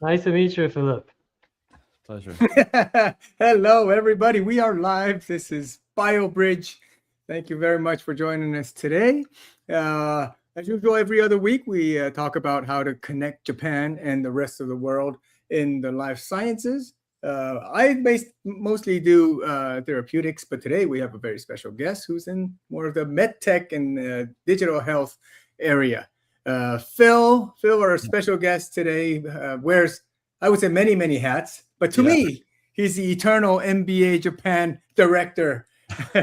Nice to meet you, Philip. Pleasure. Hello, everybody. We are live. This is BioBridge. Thank you very much for joining us today. As usual, every other week, we talk about how to connect Japan and the rest of the world in the life sciences. I mostly do therapeutics, but today we have a very special guest who's in more of the medtech and digital health area. Phil, our special guest today, wears, I would say, many hats, but to me, he's the eternal MBA Japan director. So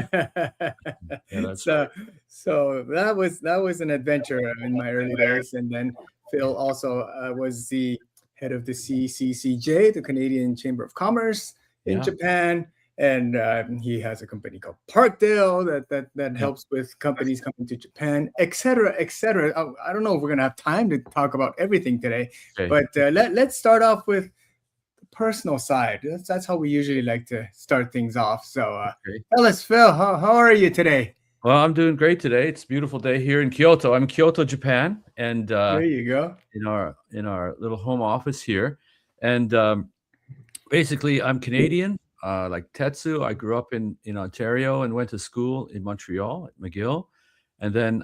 that was an adventure in my early days, and then Phil also was the head of the CCCJ, the Canadian Chamber of Commerce in Japan, and he has a company called Parkdale that helps with companies coming to Japan, etc. I don't know if we're gonna have time to talk about everything today, but let's start off with the personal side. That's how we usually like to start things off. So tell us, Phil, how are you today? Well, I'm doing great today. It's a beautiful day here in Kyoto. I'm in Kyoto, Japan, and there you go. In our little home office here, and basically I'm Canadian. Like Tetsu, I grew up in Ontario and went to school in Montreal at McGill, and then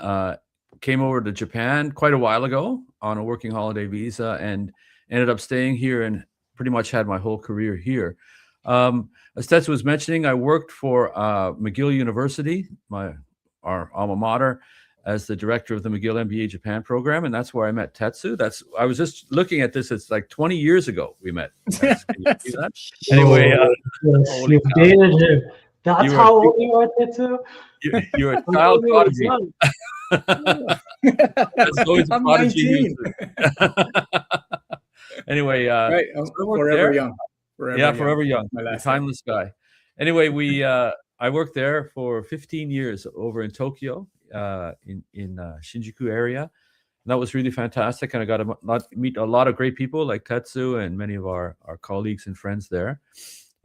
came over to Japan quite a while ago on a working holiday visa, and ended up staying here and pretty much had my whole career here. As Tetsu was mentioning, I worked for McGill University, our alma mater, as the director of the McGill MBA Japan program, and that's where I met Tetsu. I was just looking at this. It's like 20 years ago we met. Can you see that? Anyway, you dated him. That's how old you are, Tetsu? You're a child prodigy. I'm 19. Anyway, right. Forever young. Forever young. Timeless guy. Anyway, I worked there for 15 years over in Tokyo, in Shinjuku area. And that was really fantastic, and I got to meet a lot of great people like Tetsu and many of our colleagues and friends there.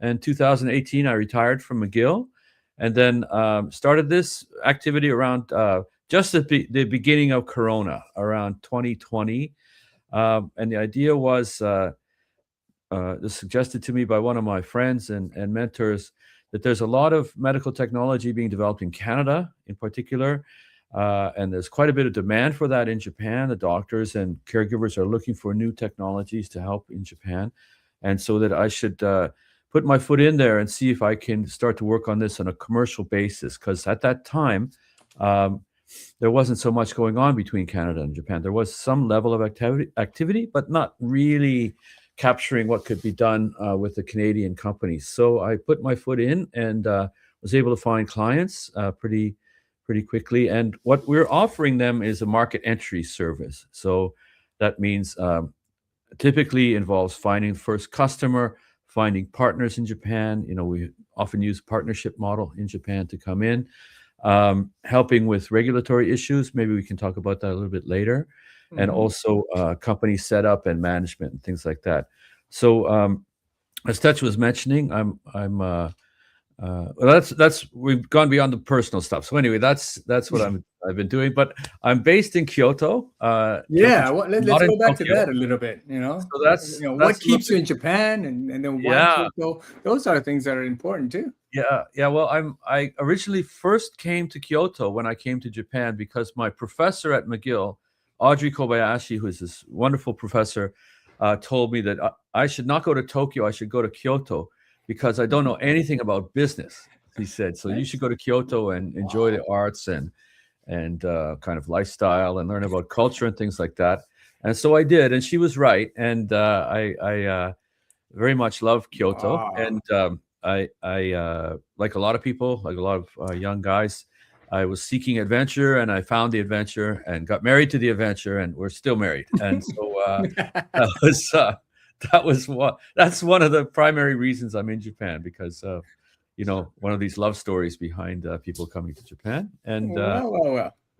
In 2018, I retired from McGill, and then started this activity around just at the beginning of Corona, around 2020. And the idea was suggested to me by one of my friends and mentors that there's a lot of medical technology being developed in Canada in particular, and there's quite a bit of demand for that in Japan. The doctors and caregivers are looking for new technologies to help in Japan, and so that I should put my foot in there and see if I can start to work on this on a commercial basis, because at that time there wasn't so much going on between Canada and Japan. There was some level of activity, but not really capturing what could be done with the Canadian companies. So I put my foot in and was able to find clients pretty quickly. And what we're offering them is a market entry service. So that means typically involves finding the first customer, finding partners in Japan. We often use partnership model in Japan to come in, helping with regulatory issues. Maybe we can talk about that a little bit later. And also company setup and management and things like that. So as Tetsu was mentioning, that's we've gone beyond the personal stuff. So anyway, that's what I've been doing. But I'm based in Kyoto. Let's go back to that a little bit. So that's what keeps you in Japan, and then why Kyoto. Those are things that are important too. Yeah. Well, I originally first came to Kyoto when I came to Japan because my professor at McGill, Audrey Kobayashi, who is this wonderful professor, told me that I should not go to Tokyo. I should go to Kyoto because I don't know anything about business, he said. So you should go to Kyoto and enjoy the arts and kind of lifestyle and learn about culture and things like that. And so I did, and she was right. And I very much love Kyoto. And I like a lot of people, like a lot of young guys, I was seeking adventure, and I found the adventure and got married to the adventure, and we're still married. And so that's one of the primary reasons I'm in Japan, because one of these love stories behind people coming to Japan. And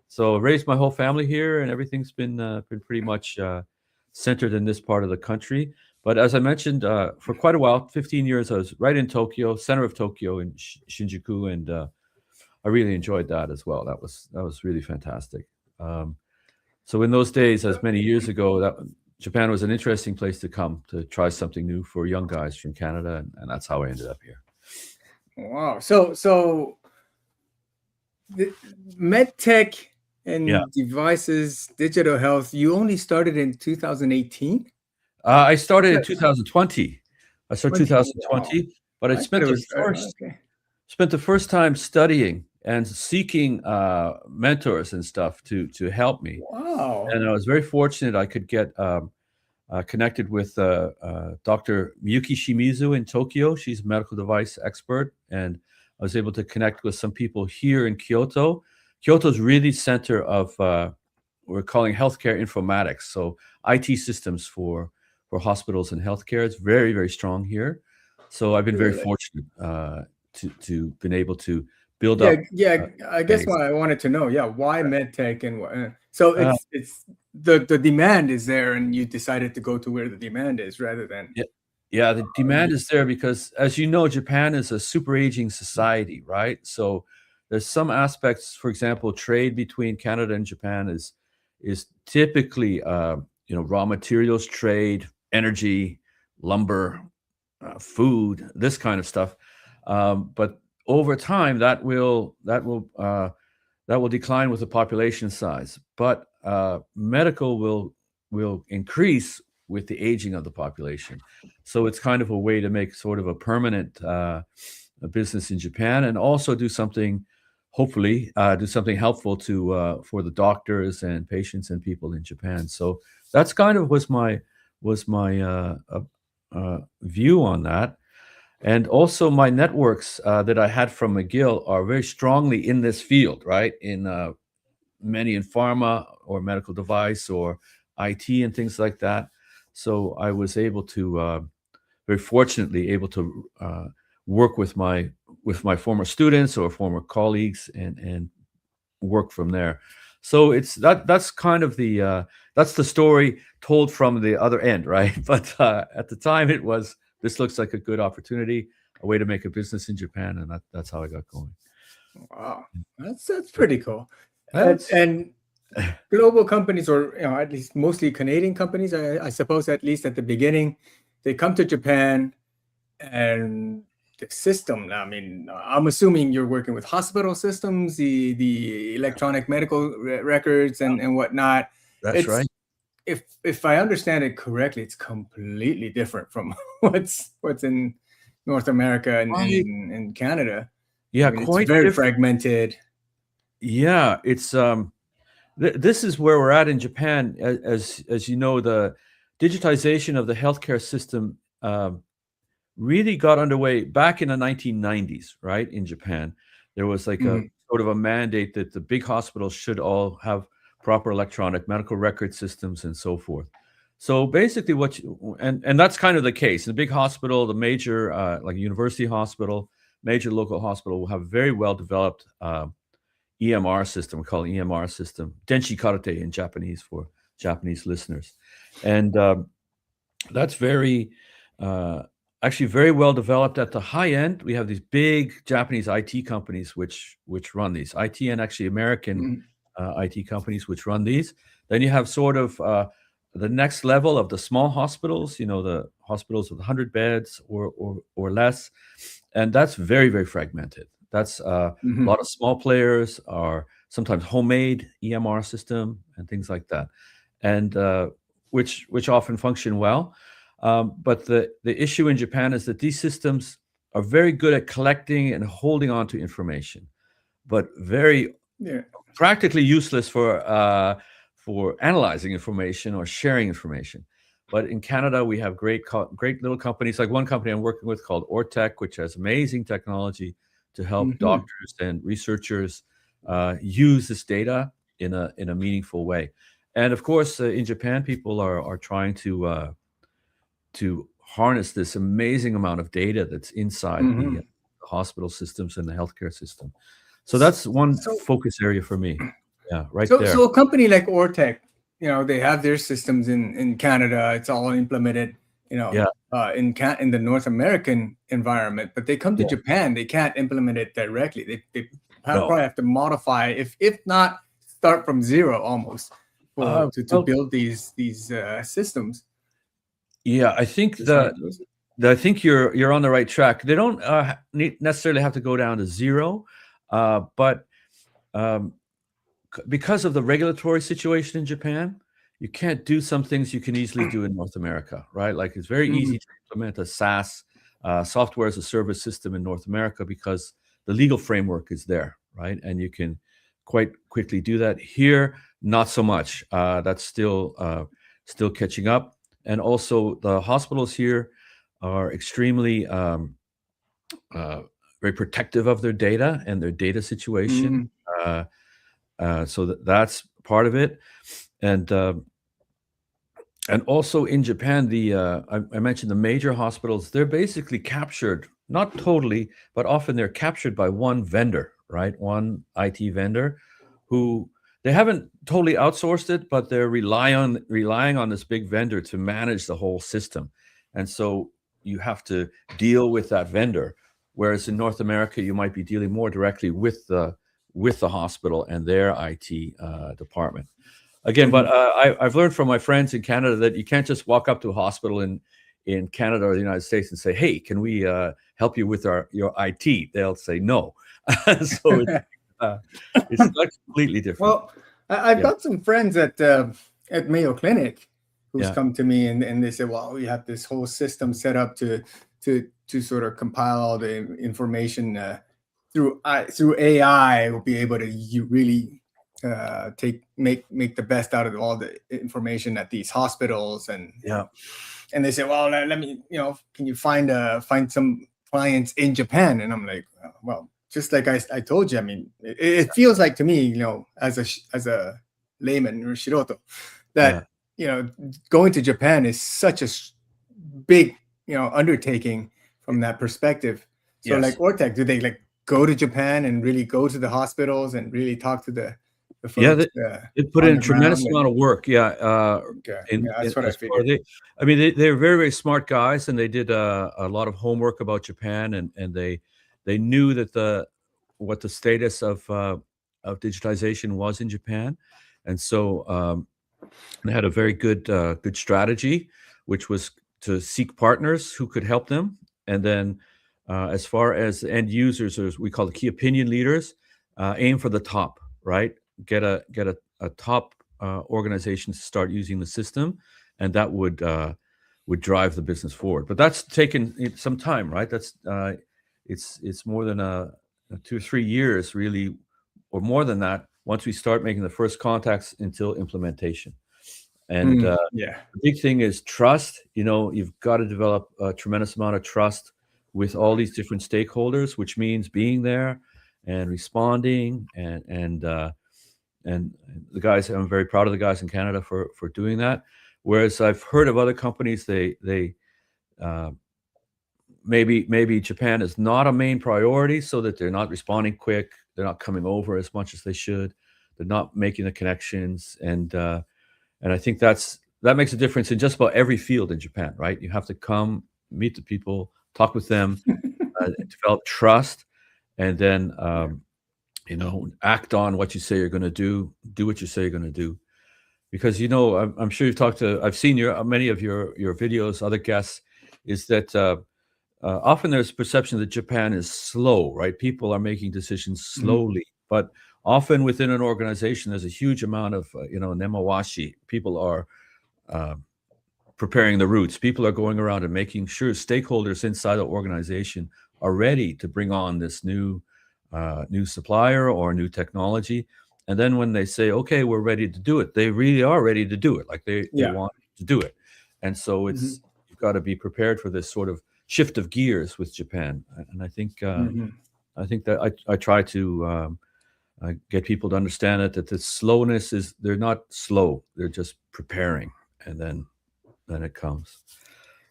so raised my whole family here, and everything's been pretty much centered in this part of the country. But as I mentioned, for quite a while, 15 years, I was right in Tokyo, center of Tokyo in Shinjuku, and I really enjoyed that as well. That was really fantastic. So in those days, as many years ago, Japan was an interesting place to come to try something new for young guys from Canada, and that's how I ended up here. Wow. So the medtech and devices, digital health, you only started in 2018? I started in 2020. I started 2020, wow. but I spent the first time studying and seeking mentors and stuff to help me. Wow. And I was very fortunate I could get connected with Dr. Miyuki Shimizu in Tokyo. She's a medical device expert, and I was able to connect with some people here in Kyoto. Kyoto's really center of we're calling healthcare informatics, so IT systems for hospitals and healthcare. It's very, very strong here. So I've been very fortunate to been able to build up. I guess what I wanted to know, why medtech and what? So it's the demand is there, and you decided to go to where the demand is rather than. Yeah, the demand is there because, as you know, Japan is a super aging society, right? So there's some aspects, for example, trade between Canada and Japan is typically raw materials trade, energy, lumber, food, this kind of stuff. But over time, that will decline with the population size. But medical will increase with the aging of the population. So it's kind of a way to make sort of a permanent business in Japan, and also do something, hopefully, do something helpful to for the doctors and patients and people in Japan. So that's kind of was my view on that. And also my networks that I had from McGill are very strongly in this field, right? In many in pharma or medical device or IT and things like that. So I was able to, very fortunately, able to work with my former students or former colleagues and work from there. So it's that's kind of the that's the story told from the other end, right? But at the time, it was, this looks like a good opportunity, a way to make a business in Japan, and that's how I got going. Wow, that's pretty cool. And global companies, or at least mostly Canadian companies, I suppose, at least at the beginning, they come to Japan, and the system. I mean, I'm assuming you're working with hospital systems, the electronic medical records and whatnot. That's right. If I understand it correctly, it's completely different from what's in North America and in Canada. Yeah, I mean, quite it's very different. fragmented. Yeah, it's this is where we're at in Japan. As you know, the digitization of the healthcare system really got underway back in the 1990s, right? In Japan, there was like a sort of a mandate that the big hospitals should all have proper electronic medical record systems and so forth. So basically and that's kind of the case. In a big hospital, the major, like a university hospital, major local hospital will have very well-developed EMR system. We call it EMR system, Denshi Karate in Japanese for Japanese listeners. And that's very, actually very well developed at the high end. We have these big Japanese IT companies which run these, IT and actually American IT companies which run these. Then you have sort of the next level of the small hospitals, the hospitals with 100 beds or less. And that's very, very fragmented. That's a lot of small players, are sometimes homemade EMR system and things like that. And which often function well. But the issue in Japan is that these systems are very good at collecting and holding on to information, but very practically useless for analyzing information or sharing information. But in Canada, we have great little companies, like one company I'm working with called Ortec, which has amazing technology to help doctors and researchers use this data in a meaningful way. And of course, in Japan, people are trying to harness this amazing amount of data that's inside the hospital systems and the healthcare system. So that's one focus area for me. Yeah, there. So a company like Ortec, they have their systems in Canada. It's all implemented, in the North American environment. But they come to Japan, they can't implement it directly. They probably have to modify, if not start from zero almost. to build these systems. Yeah, I think I think you're on the right track. They don't necessarily have to go down to zero, but because of the regulatory situation in Japan, you can't do some things you can easily do in North America, right? Like it's very easy to implement a SaaS software as a service system in North America because the legal framework is there, right? And you can quite quickly do that. Here, not so much. That's still catching up. And also, the hospitals here are extremely very protective of their data and their data situation. So that's part of it. And also in Japan, I mentioned the major hospitals, they're basically captured, not totally, but often they're captured by one vendor, right? One IT vendor who they haven't totally outsourced it, but they're relying on this big vendor to manage the whole system. And so you have to deal with that vendor. Whereas in North America, you might be dealing more directly with the hospital and their IT department. Again, but I've learned from my friends in Canada that you can't just walk up to a hospital in Canada or the United States and say, "Hey, can we help you with your IT?" They'll say no. So it's not completely different. Well, I've got some friends at Mayo Clinic who's come to me and they say, "Well, we have this whole system set up to sort of compile all the information through AI. We'll be able to really." Make the best out of all the information at these hospitals and they say, well, let me, can you find some clients in Japan? And I'm like, well, just like I told you, I mean, it feels like to me, as a layman or shiroto, that going to Japan is such a big undertaking from that perspective. So like Ortec, do they like go to Japan and really go to the hospitals and really talk to the folks, they put in a tremendous amount of work. That's what I figured. They're very, very smart guys, and they did a lot of homework about Japan, and they knew that what the status of digitization was in Japan, and so they had a very good strategy, which was to seek partners who could help them, and then as far as end users, or as we call the key opinion leaders, aim for the top, right? Get a top organization to start using the system, and that would drive the business forward. But that's taken some time, right? That's it's more than 2 or 3 years, really, or more than that. Once we start making the first contacts until implementation, and the big thing is trust. You've got to develop a tremendous amount of trust with all these different stakeholders, which means being there and responding and the guys, I'm very proud of the guys in Canada for doing that. Whereas I've heard of other companies, they maybe Japan is not a main priority, so that they're not responding quick, they're not coming over as much as they should, they're not making the connections, and I think that makes a difference in just about every field in Japan, right? You have to come, meet the people, talk with them, develop trust, and then act on what you say you're going to do what you say you're going to do. Because, I'm sure you've I've seen many of your videos, other guests, is that often there's perception that Japan is slow, right? People are making decisions slowly, but often within an organization, there's a huge amount of, nemawashi. People are preparing the routes. People are going around and making sure stakeholders inside the organization are ready to bring on this new supplier or new technology. And then when they say, okay, we're ready to do it, they really are ready to do it. Like they want to do it. And so you've got to be prepared for this sort of shift of gears with Japan. And I think that I try to get people to understand that the slowness they're not slow. They're just preparing. And then it comes.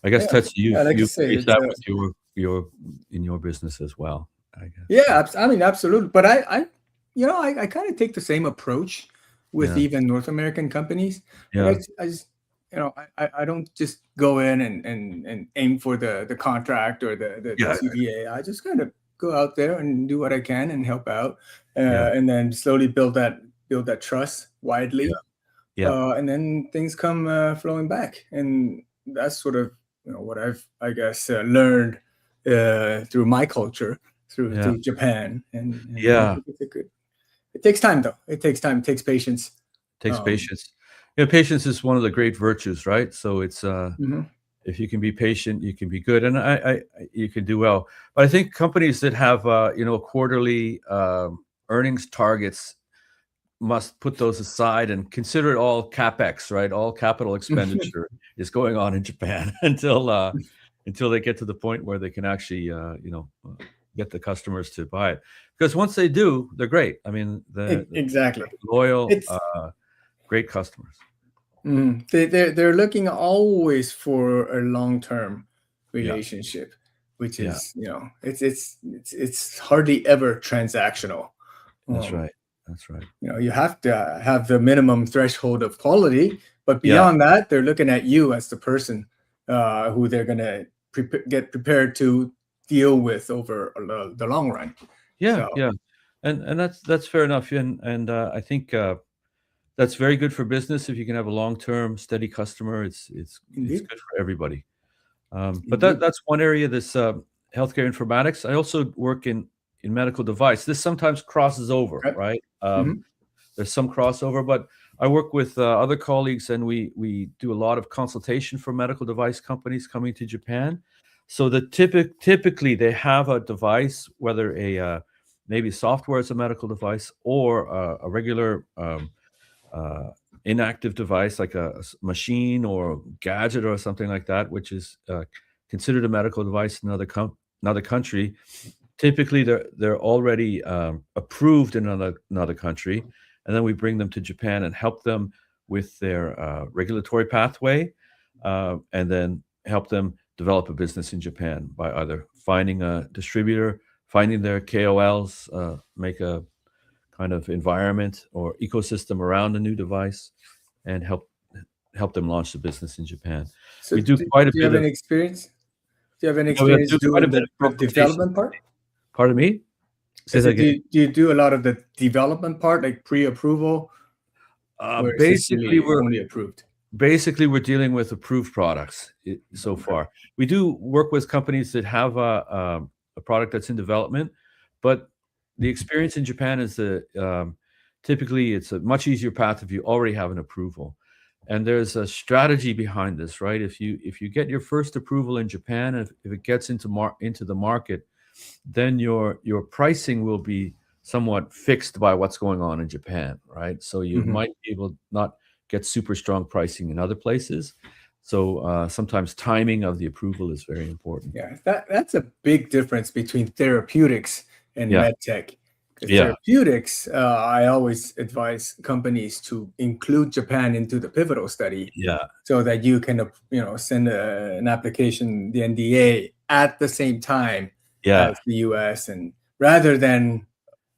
I guess Tetsu, you face that with in your business as well, I guess. Yeah, I mean, absolutely. But I kind of take the same approach with even North American companies. Yeah. I just, I don't just go in and aim for the contract or the CDA. I just kind of go out there and do what I can and help out, and then slowly build that trust widely. and then things come flowing back, and that's sort of what I guess learned through my culture, through Japan, and I think it's a good. It takes time, though. It takes time. It takes patience. Takes patience. Patience is one of the great virtues, right? So it's if you can be patient, you can be good, and you can do well. But I think companies that have quarterly earnings targets must put those aside and consider it all capex, right? All capital expenditure is going on in Japan until they get to the point where they can actually get the customers to buy it. Because once they do, they're great. I mean, exactly loyal, great customers. They're looking always for a long-term relationship, which is it's hardly ever transactional. That's right. You have to have the minimum threshold of quality, but beyond that, they're looking at you as the person who they're going to get prepared to deal with over the long run. And that's fair enough. And I think that's very good for business. If you can have a long-term, steady customer, it's good for everybody. But that's one area. This healthcare informatics. I also work in medical device. This sometimes crosses over, right? There's some crossover, but I work with other colleagues, and we do a lot of consultation for medical device companies coming to Japan. So typically they have a device, whether maybe software as a medical device or a regular inactive device like a machine or gadget or something like that, which is considered a medical device in another country. Typically, they're already approved in another country, and then we bring them to Japan and help them with their regulatory pathway, and then help them develop a business in Japan by either finding a distributor, finding their KOLs, make a kind of environment or ecosystem around a new device, and help them launch the business in Japan. So we do quite a bit. Do you have any experience? Do you have any experience doing the development part? Pardon me? Do you do a lot of the development part, like pre-approval? Basically, we're only approved. Basically, we're dealing with approved products so far. We do work with companies that have a product that's in development, but the experience in Japan is that typically it's a much easier path if you already have an approval. And there's a strategy behind this, right? If you get your first approval in Japan, if it gets into the market, then your pricing will be somewhat fixed by what's going on in Japan, right? So you might be able not get super strong pricing in other places. So sometimes timing of the approval is very important. Yeah, that's a big difference between therapeutics and medtech. Therapeutics, I always advise companies to include Japan into the pivotal study, so that you can send an application, the NDA, at the same time as the US, and rather than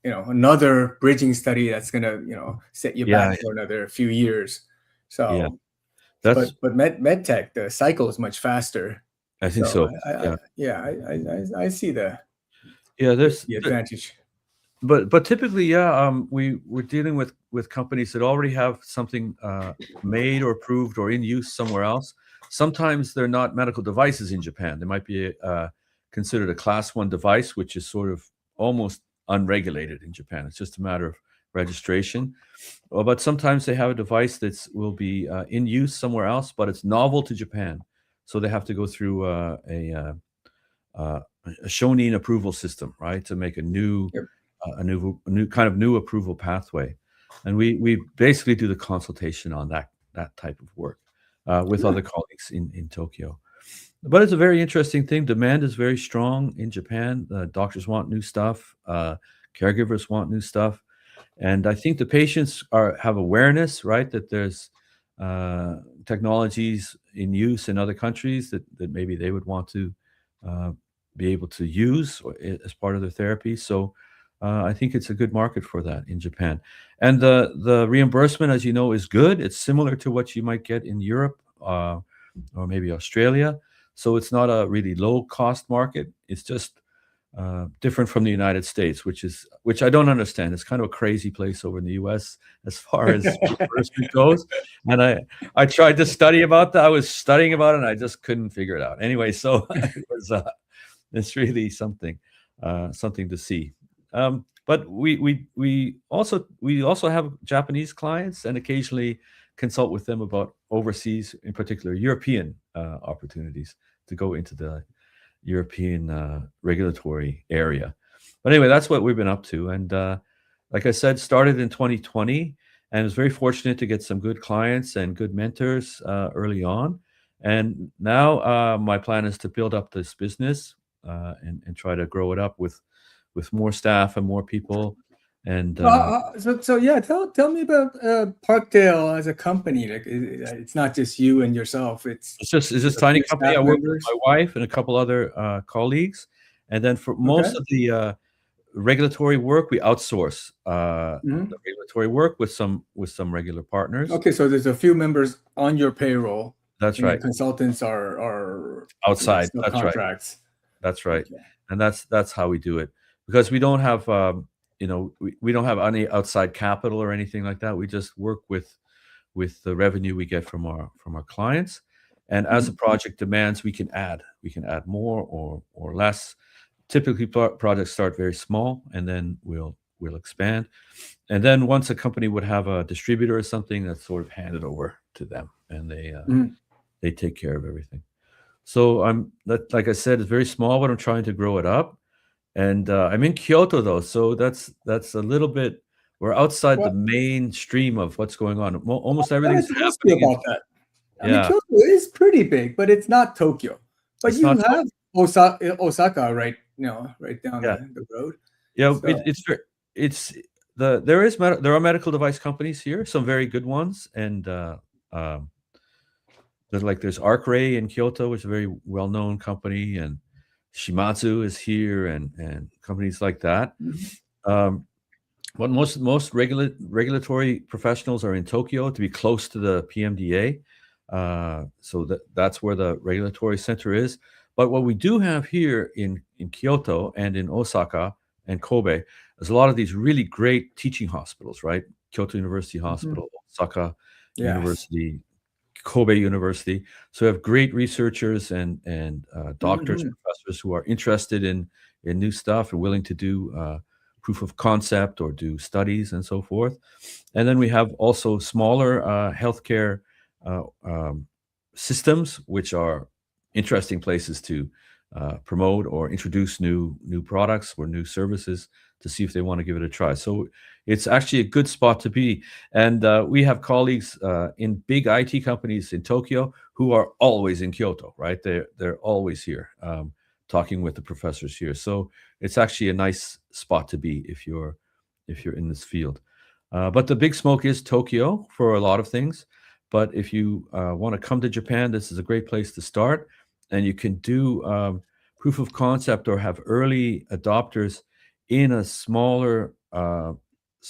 another bridging study that's gonna set you back for another few years. So but medtech, the cycle is much faster. I think so. I see the advantage. But typically, we're dealing with companies that already have something made or approved or in use somewhere else. Sometimes they're not medical devices in Japan. They might be considered a class 1 device, which is sort of almost unregulated in Japan. It's just a matter of registration. But sometimes they have a device that will be in use somewhere else, but it's novel to Japan. So they have to go through a shonin approval system, right, to make a new kind of new approval pathway. And we basically do the consultation on that type of work with other colleagues in Tokyo. But it's a very interesting thing. Demand is very strong in Japan. Doctors want new stuff. Caregivers want new stuff. And I think the patients have awareness, right, that there's technologies in use in other countries that maybe they would want to be able to use as part of their therapy. So I think it's a good market for that in Japan. And the reimbursement, as you know, is good. It's similar to what you might get in Europe or maybe Australia. So it's not a really low cost market. It's just different from the United States, which I don't understand. It's kind of a crazy place over in the U.S. as far as reimbursement goes. And I tried to study about that. I was studying about it, and I just couldn't figure it out. Anyway, so it's really something to see. But we also have Japanese clients, and occasionally consult with them about overseas, in particular European opportunities to go into the European regulatory area. But anyway, that's what we've been up to. And like I said, started in 2020, and was very fortunate to get some good clients and good mentors early on. And now my plan is to build up this business and try to grow it up with more staff and more people. And so yeah, tell me about Parkdale as a company. Like, it's not just you and yourself. It's this tiny company. I work with my wife and a couple other colleagues, and then for most of the regulatory work, we outsource the regulatory work with some regular partners. Okay, so there's a few members on your payroll. That's right. Consultants are outside. That's contracts. Right. That's right. Okay. And that's how we do it, because we don't have we don't have any outside capital or anything like that. We just work with the revenue we get from our clients, and as the project demands, we can add more or less. Typically, projects start very small, and then we'll expand. And then once a company would have a distributor or something, that's sort of handed over to them, and they take care of everything. So like I said, it's very small, but I'm trying to grow it up. And I'm in Kyoto, though, so that's a little bit. We're outside the mainstream of what's going on. Almost everything's happening. About that. I mean, Kyoto is pretty big, but it's not Tokyo. But you have Osaka, right? Right down the road. Yeah, so. There are medical device companies here, some very good ones, and there's Arcray in Kyoto, which is a very well-known company, and Shimadzu is here, and companies like that. But most regulatory professionals are in Tokyo to be close to the PMDA, so that's where the regulatory center is. But what we do have here in Kyoto and in Osaka and Kobe is a lot of these really great teaching hospitals, right? Kyoto University Hospital, Osaka University, Kobe University. So we have great researchers and doctors, professors who are interested in new stuff and willing to do proof of concept or do studies and so forth. And then we have also smaller healthcare systems, which are interesting places to promote or introduce new products or new services to see if they want to give it a try. So it's actually a good spot to be. And we have colleagues in big IT companies in Tokyo who are always in Kyoto, right? They're always here talking with the professors here. So it's actually a nice spot to be if you're in this field. But the big smoke is Tokyo for a lot of things. But if you want to come to Japan, this is a great place to start. And you can do proof of concept or have early adopters in a smaller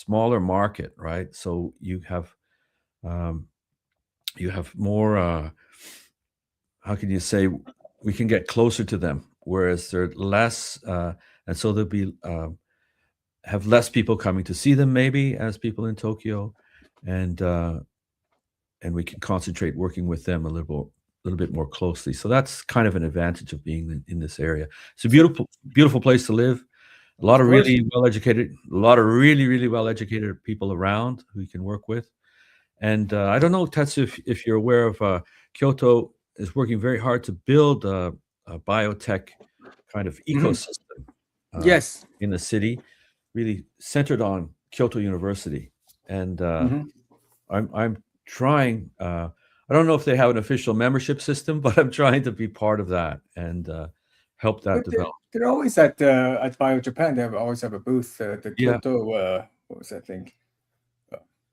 market, right? So you have more. How can you say? We can get closer to them, whereas they're less, and so there'll be have less people coming to see them, maybe, as people in Tokyo, and we can concentrate working with them a little bit more closely. So that's kind of an advantage of being in this area. It's a beautiful place to live. A lot of really well-educated people around who you can work with. And I don't know, Tetsu, if you're aware of Kyoto is working very hard to build a biotech kind of ecosystem. Yes, in the city, really centered on Kyoto University. And I'm trying. I don't know if they have an official membership system, but I'm trying to be part of that and help that develop. They're always at BioJapan. They always have a booth. The Kyoto, what was that thing?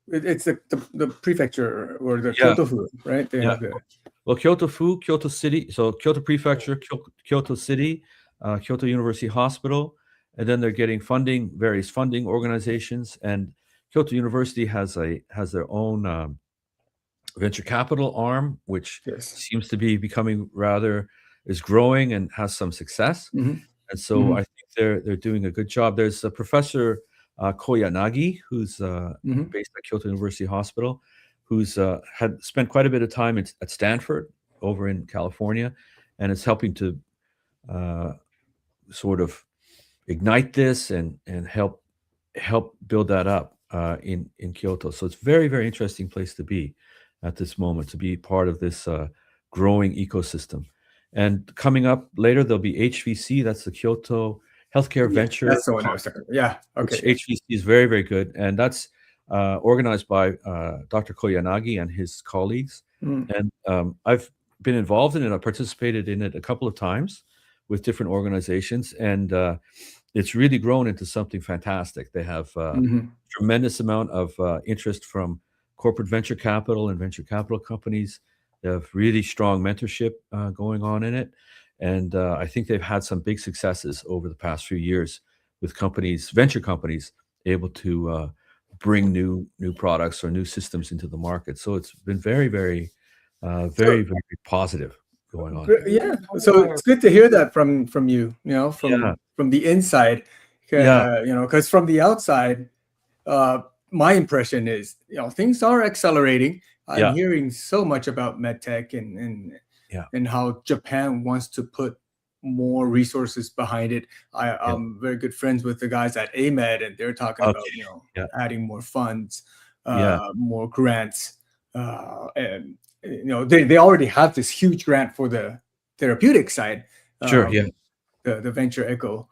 It's the prefecture or the Kyoto Fu, right? They have well, Kyoto Fu, Kyoto City, so Kyoto Prefecture, Kyoto City, Kyoto University Hospital, and then they're getting funding, various funding organizations, and Kyoto University has their own venture capital arm, which seems to be becoming is growing and has some success. And so I think they're doing a good job. There's a Professor Koyanagi, who's based at Kyoto University Hospital, who's had spent quite a bit of time at Stanford over in California, and is helping to sort of ignite this and help build that up in Kyoto. So it's very, very interesting place to be at this moment, to be part of this growing ecosystem. And coming up later, there'll be HVC. That's the Kyoto Healthcare Venture. That's the one I was talking about. Yeah. Okay. HVC is very, very good. And that's organized by Dr. Koyanagi and his colleagues. And I've been involved in it. I participated in it a couple of times with different organizations. And it's really grown into something fantastic. They have tremendous amount of interest from corporate venture capital and venture capital companies. They have really strong mentorship going on in it. And I think they've had some big successes over the past few years with companies, venture companies, able to bring new products or new systems into the market. So it's been very, very, very positive going on. Yeah. So it's good to hear that from you, from the inside, because from the outside, my impression is, things are accelerating. I'm hearing so much about medtech and how Japan wants to put more resources behind it. I'm very good friends with the guys at AMED, and they're talking about adding more funds, more grants, and they already have this huge grant for the therapeutic side. The Venture Echo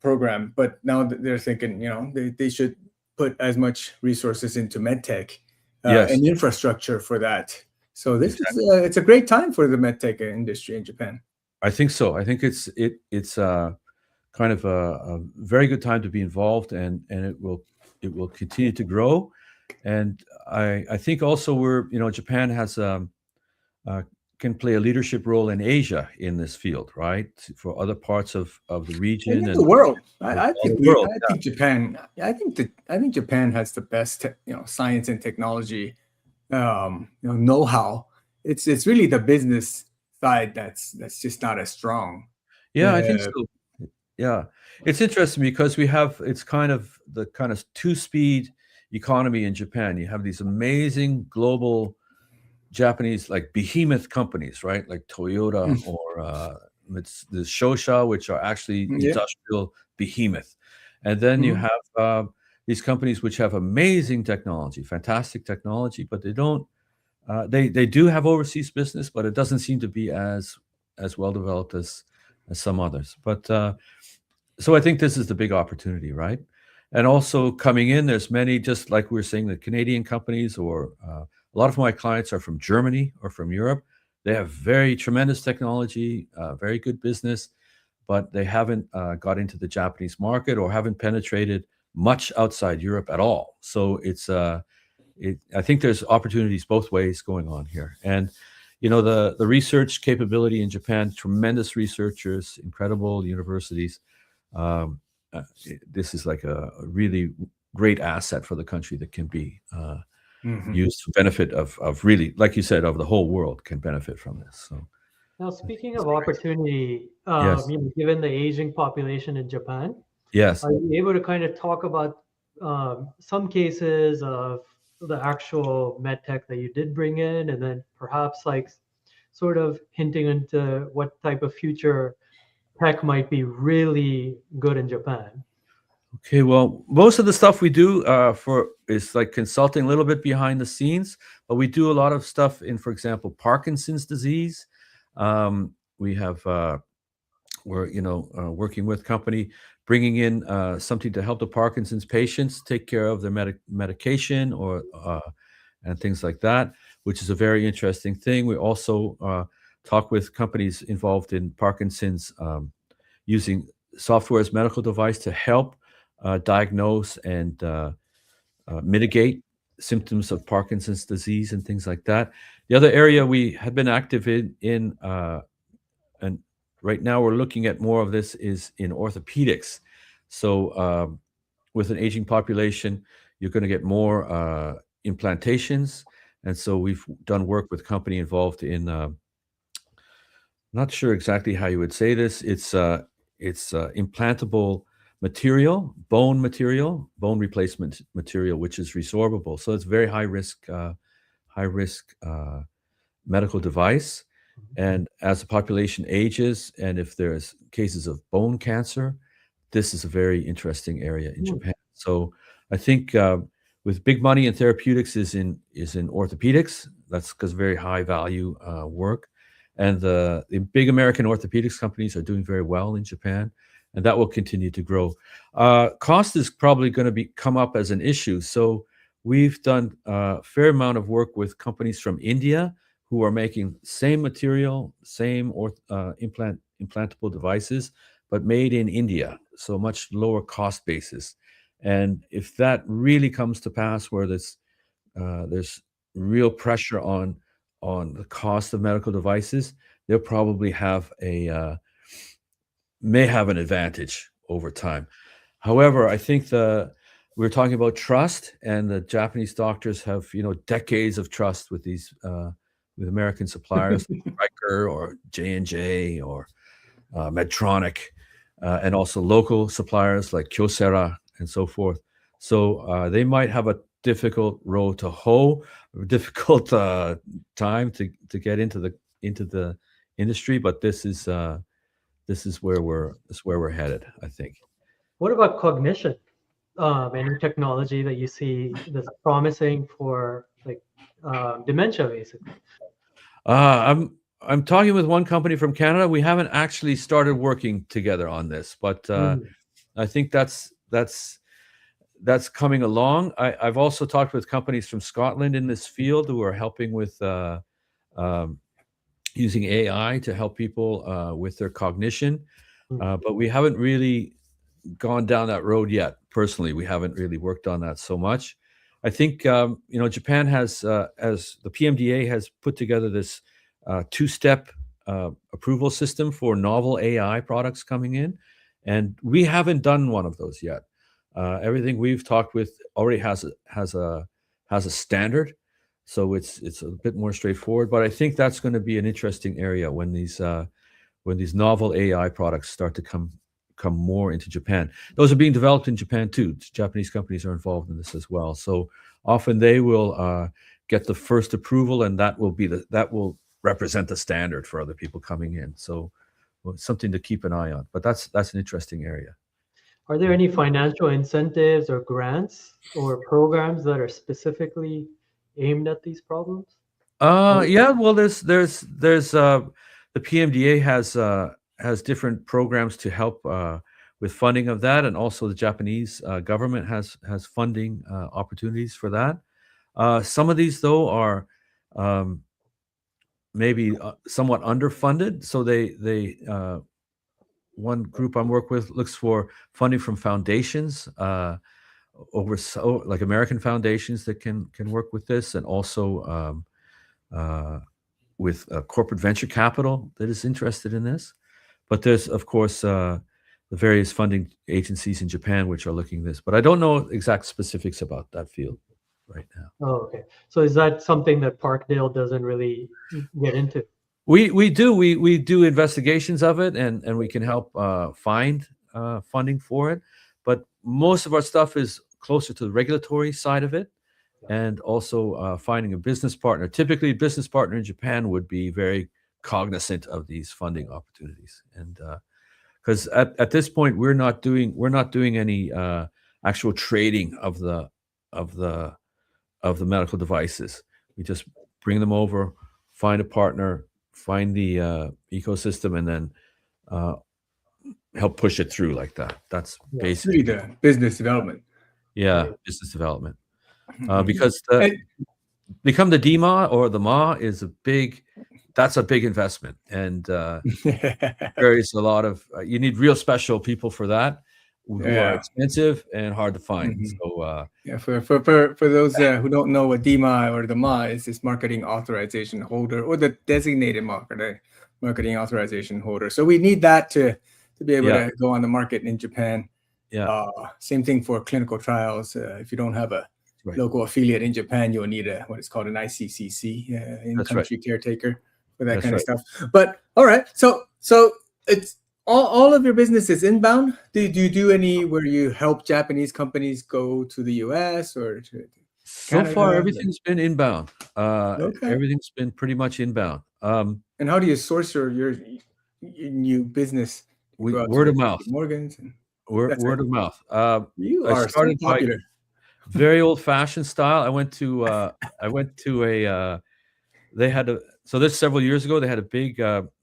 program, but now they're thinking they should put as much resources into medtech and infrastructure for that. So this is it's a great time for the medtech industry in Japan. I think so. I think it's kind of a very good time to be involved, and it will continue to grow. And I think also Japan has can play a leadership role in Asia in this field, right? For other parts of the region and the world. I think Japan. I think Japan has the best science and technology know-how. It's really the business side that's just not as strong. Yeah, I think so. Yeah, it's interesting because it's kind of the two-speed economy in Japan. You have these amazing global Japanese like behemoth companies, right? Like Toyota or the Shosha, which are actually industrial behemoth. And then you have these companies which have amazing technology, fantastic technology, but they don't. They do have overseas business, but it doesn't seem to be as well developed as some others. But so I think this is the big opportunity, right? And also coming in, there's many, just like we were saying, the Canadian companies, or a lot of my clients are from Germany or from Europe. They have very tremendous technology, very good business, but they haven't got into the Japanese market or haven't penetrated much outside Europe at all. So I think there's opportunities both ways going on here. And the research capability in Japan, tremendous researchers, incredible universities. This is like a really great asset for the country that can be used for benefit of really, like you said, of the whole world can benefit from this. So now, speaking of opportunity, given the aging population in Japan, are you able to kind of talk about some cases of the actual medtech that you did bring in, and then perhaps like sort of hinting into what type of future tech might be really good in Japan? Okay, well, most of the stuff we do is like consulting a little bit behind the scenes, but we do a lot of stuff in, for example, Parkinson's disease. We have we're working with company bringing in something to help the Parkinson's patients take care of their medication or and things like that, which is a very interesting thing. We also talk with companies involved in Parkinson's using software as medical device to help diagnose and mitigate symptoms of Parkinson's disease and things like that. The other area we have been active in and right now we're looking at more of this is in orthopedics. So with an aging population, you're going to get more implantations. And so we've done work with company involved in, not sure exactly how you would say this. It's implantable material, bone replacement material, which is resorbable. So it's very high risk medical device. And as the population ages, and if there's cases of bone cancer, this is a very interesting area in Japan. So I think with big money in therapeutics is in orthopedics. That's because very high value work. And the big American orthopedics companies are doing very well in Japan, and that will continue to grow. Cost is probably going to come up as an issue. So we've done a fair amount of work with companies from India who are making same material, same implantable devices, but made in India, so much lower cost basis. And if that really comes to pass, where there's real pressure on the cost of medical devices, they'll probably may have an advantage over time. However, I think we're talking about trust, and the Japanese doctors have decades of trust with these with American suppliers, Stryker or J&J or Medtronic, and also local suppliers like Kyocera and so forth. So they might have a difficult road to hoe, a difficult time to get into the industry, but this is where we're headed, I think. What about cognition? Any technology that you see that's promising for dementia, basically? I'm talking with one company from Canada. We haven't actually started working together on this, but I think that's coming along. I've also talked with companies from Scotland in this field who are helping with using AI to help people with their cognition, but we haven't really gone down that road yet. Personally, we haven't really worked on that so much. I think Japan has, as the PMDA has put together this two-step approval system for novel AI products coming in, and we haven't done one of those yet. Everything we've talked with already has a standard, so it's a bit more straightforward. But I think that's going to be an interesting area when these novel AI products start to come more into Japan. Those are being developed in Japan too. Japanese companies are involved in this as well. So often they will get the first approval, and that will represent the standard for other people coming in. So something to keep an eye on. But that's an interesting area. Are there any financial incentives or grants or programs that are specifically aimed at these problems? Yeah. Well, there's the PMDA has different programs to help with funding of that, and also the Japanese government has funding opportunities for that. Some of these though are maybe somewhat underfunded. So they one group I'm working with looks for funding from foundations like American foundations that can work with this, and also with corporate venture capital that is interested in this. But there's, of course, the various funding agencies in Japan which are looking at this. But I don't know exact specifics about that field right now. Oh, okay. So is that something that Parkdale doesn't really get into? We do investigations of it, and we can help find funding for it. But most of our stuff is closer to the regulatory side of it, and also finding a business partner. Typically, a business partner in Japan would be very cognizant of these funding opportunities, and because at this point we're not doing any actual trading of the medical devices. We just bring them over, find a partner, find the ecosystem, and then help push it through like that. That's basically the business development. Yeah, business development. Because become the DMA or the MA is that's a big investment, and there is a lot of you need real special people for that, who are expensive and hard to find. So for those who don't know what DMA or the MA is, it's marketing authorization holder, or the designated marketing authorization holder. So we need that to be able to go on the market in Japan. Same thing for clinical trials. If you don't have a local affiliate in Japan, you'll need what is called an ICCC, in-country caretaker, for that kind of stuff. But all right, so it's all of your business is inbound? Do you do any where you help Japanese companies go to the US or to So Canada? far, everything's been inbound. Okay. Everything's been pretty much inbound. And how do you source your new business? You go out to Word the of mouth. JP Morgans and that's Word it. of mouth. You I are so started by popular. very old-fashioned style. I went to a they had a so this several years ago they had a big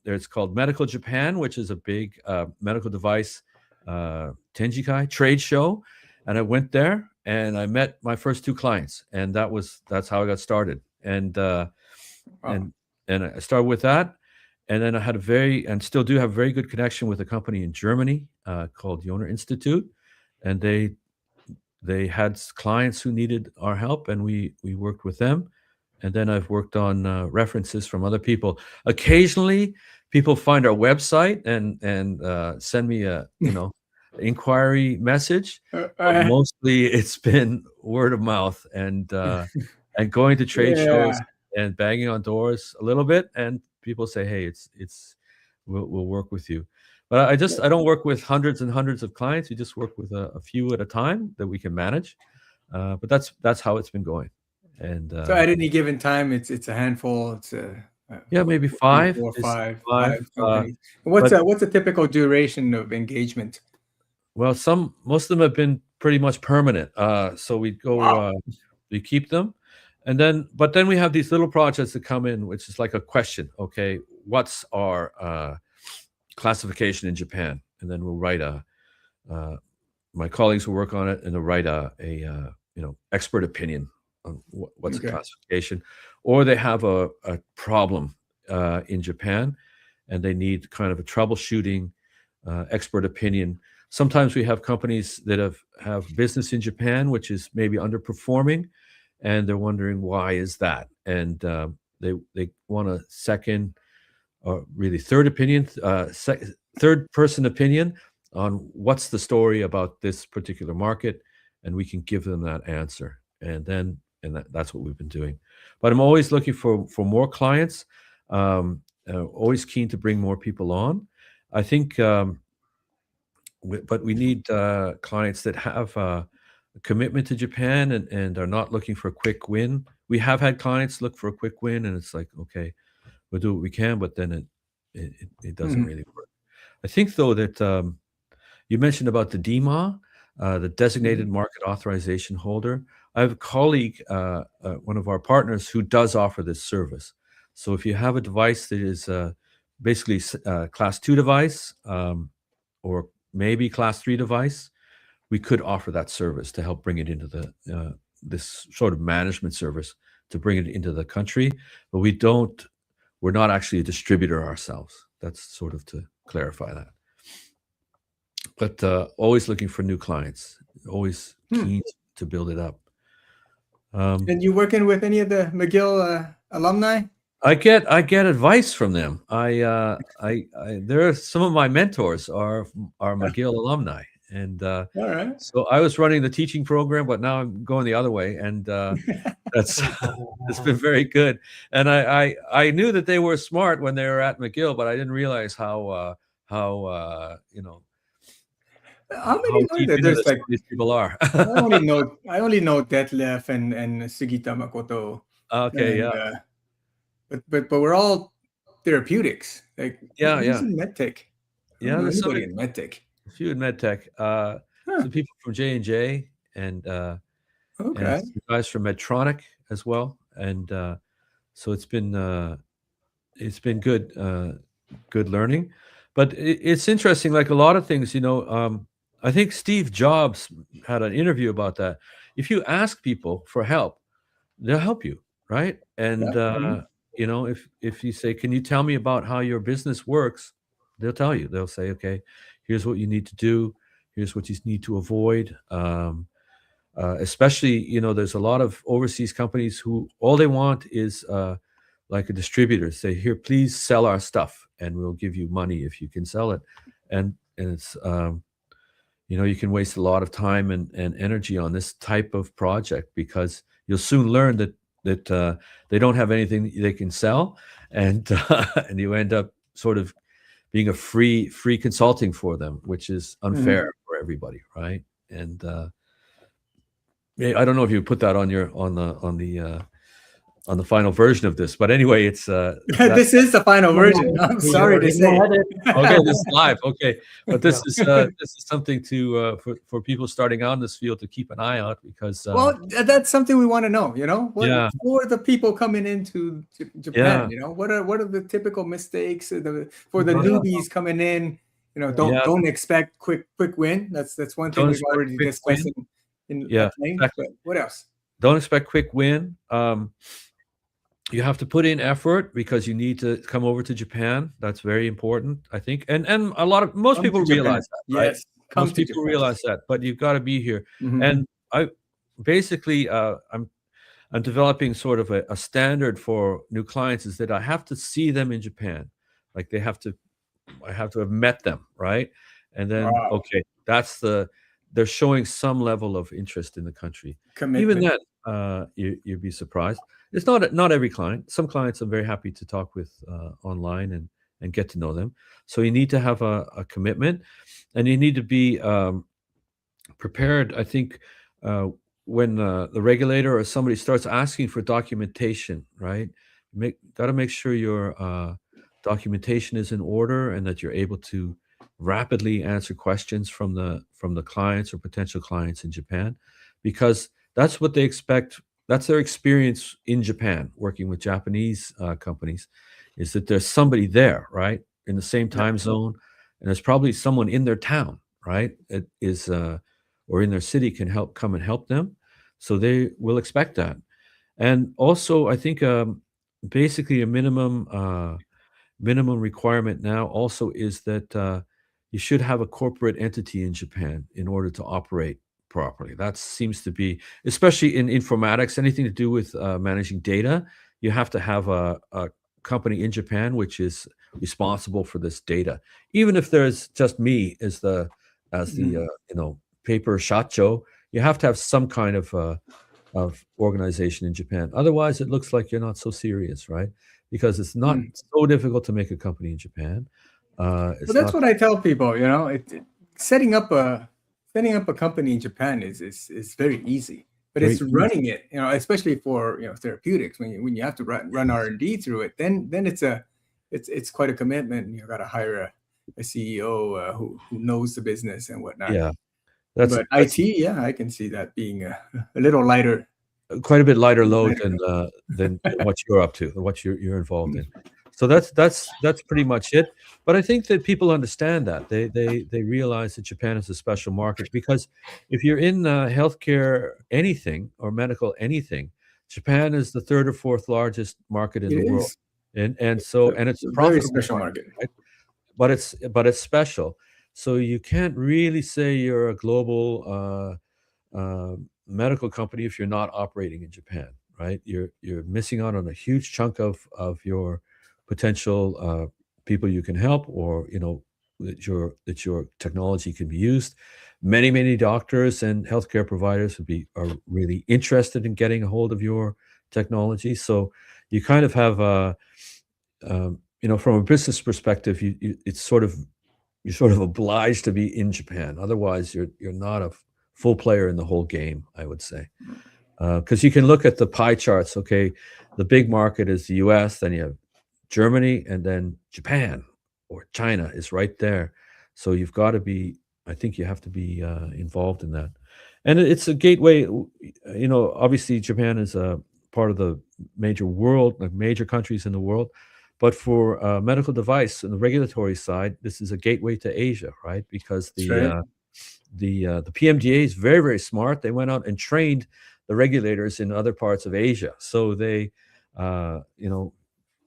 it's called Medical Japan, which is a big medical device Tenjikai trade show, and I went there and I met my first 2 clients, and that's how I got started. And Wow. and I started with that, and then I had and still do have a very good connection with a company in Germany called Joner Institute, and they had clients who needed our help, and we worked with them. And then I've worked on references from other people. Occasionally, people find our website and send me a inquiry message. But mostly, it's been word of mouth and going to trade shows and banging on doors a little bit. And people say, "Hey, we'll work with you." But I don't work with hundreds and hundreds of clients. We just work with a few at a time that we can manage. But that's how it's been going. And so at any given time, it's a handful. It's maybe 3, 5. 4, It's 5 5. companies. But What's a typical duration of engagement? well, most of them have been pretty much permanent. So we go, Wow. we keep them, but then we have these little projects that come in, which is like a question. Okay, what's our classification in Japan? And then we'll write my colleagues will work on it, and they'll write a expert opinion on what's a classification, or they have a problem in Japan, and they need kind of a troubleshooting expert opinion. Sometimes we have companies that have business in Japan, which is maybe underperforming, and they're wondering why is that, and they want a second or really third opinion, third person opinion on what's the story about this particular market, and we can give them that answer. And that's what we've been doing. But I'm always looking for more clients, always keen to bring more people on. I think, but we need clients that have a commitment to Japan and are not looking for a quick win. We have had clients look for a quick win, and it's like, okay, we'll do what we can, but then it doesn't really work. I think, though, that you mentioned about the DMA, the Designated Market Authorization Holder. I have a colleague, one of our partners, who does offer this service. So if you have a device that is basically Class 2 device or maybe Class 3 device, we could offer that service to help bring it into this sort of management service to bring it into the country. But we're not actually a distributor ourselves. That's sort of to clarify that. But always looking for new clients, always keen to build it up. And you working with any of the McGill alumni? I get advice from them. There are some of my mentors are McGill alumni, and all right. So I was running the teaching program, but now I'm going the other way, and it's been very good. And I knew that they were smart when they were at McGill, but I didn't realize how how many are there? There's like these people are. I only know Detlef and Sugita Makoto. Okay, and, yeah. But we're all therapeutics. Like yeah. in medtech. Yeah, there's somebody in medtech. A few in medtech. Some people from J&J and some guys from Medtronic as well. And so it's been good learning. But it's interesting, like a lot of things, I think Steve Jobs had an interview about that. If you ask people for help, they'll help you, right? And if you say, "Can you tell me about how your business works?" They'll tell you. They'll say, "Okay, here's what you need to do. Here's what you need to avoid." Especially, there's a lot of overseas companies who all they want is like a distributor. Say, "Here, please sell our stuff, and we'll give you money if you can sell it." And it's you can waste a lot of time and energy on this type of project because you'll soon learn that they don't have anything they can sell, and and you end up sort of being a free consulting for them, which is unfair for everybody, right? And I don't know if you put that on your on the final version of this, but anyway, it's this is the final version. I'm sorry to say. Okay, this is live. Okay, but this is something to for people starting out in this field to keep an eye out, because well, that's something we want to know. You know, for the people coming into Japan, you know, what are the typical mistakes for the newbies coming in? You know, don't expect quick win. That's one thing we've already discussed in exactly. But what else? Don't expect quick win. You have to put in effort, because you need to come over to Japan. That's very important, I think. And most people realize that, right? Yes, most people realize that, but you've got to be here. And I basically, I'm developing sort of a standard for new clients, is that I have to see them in Japan. Like I have to have met them, right? And then, okay, they're showing some level of interest in the country. Commitment. Even then, you'd be surprised. It's not every client. Some clients I'm very happy to talk with online and get to know them. So you need to have a commitment, and you need to be prepared. I think when the regulator or somebody starts asking for documentation, right? Got to make sure your documentation is in order, and that you're able to rapidly answer questions from the clients or potential clients in Japan, because that's what they expect. That's their experience in Japan, working with Japanese companies, is that there's somebody there, right, in the same time zone, and there's probably someone in their town, right, it is or in their city can come and help them. So they will expect that. And also, I think basically a minimum requirement now also is that you should have a corporate entity in Japan in order to operate properly. That seems to be, especially in informatics, anything to do with managing data, you have to have a company in Japan which is responsible for this data. Even if there's just me as the paper shacho, you have to have some kind of organization in Japan. Otherwise, it looks like you're not so serious, right? Because it's not so difficult to make a company in Japan. Well, that's what I tell people. You know, setting up a company in Japan is very easy, but it's running it. You know, especially for therapeutics, when you have to run R&D through it, then it's quite a commitment. You got to hire a CEO who knows the business and whatnot. Yeah, but IT, I can see that being a little lighter. Quite a bit lighter load than what you're up to, what you're involved in. So that's pretty much it. But I think that people understand that. They realize that Japan is a special market, because if you're in healthcare anything or medical anything, Japan is the third or fourth largest market in the world. And it's a very special market. Right? But it's special. So you can't really say you're a global medical company if you're not operating in Japan, right? You're missing out on a huge chunk of your potential people you can help, or that your technology can be used. Many doctors and healthcare providers are really interested in getting a hold of your technology. So you kind of have from a business perspective, you're sort of obliged to be in Japan. Otherwise, you're not a full player in the whole game, I would say. Because you can look at the pie charts. Okay, the big market is the US, then you have Germany, and then Japan or China is right there. So you've got to be, I think you have to be involved in that. And it's a gateway. Obviously Japan is a part of the major countries in the world. But for medical device and the regulatory side, this is a gateway to Asia, right? Because the PMDA is very, very smart. They went out and trained the regulators in other parts of Asia. So they,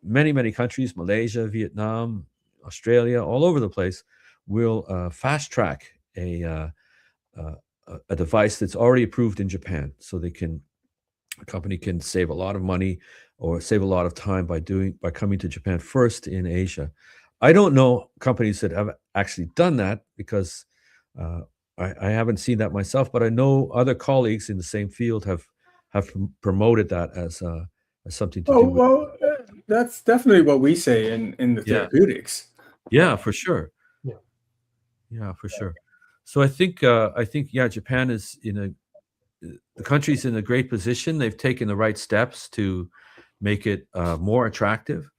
many countries, Malaysia, Vietnam, Australia, all over the place, will fast track a device that's already approved in Japan. So a company can save a lot of money or save a lot of time by coming to Japan first in Asia. I don't know companies that have actually done that, because I haven't seen that myself, but I know other colleagues in the same field have promoted that as something to do with. Well, that's definitely what we say in the therapeutics. Yeah, for sure. Yeah. Yeah, for sure. So I think Japan is the country's in a great position. They've taken the right steps to make it more attractive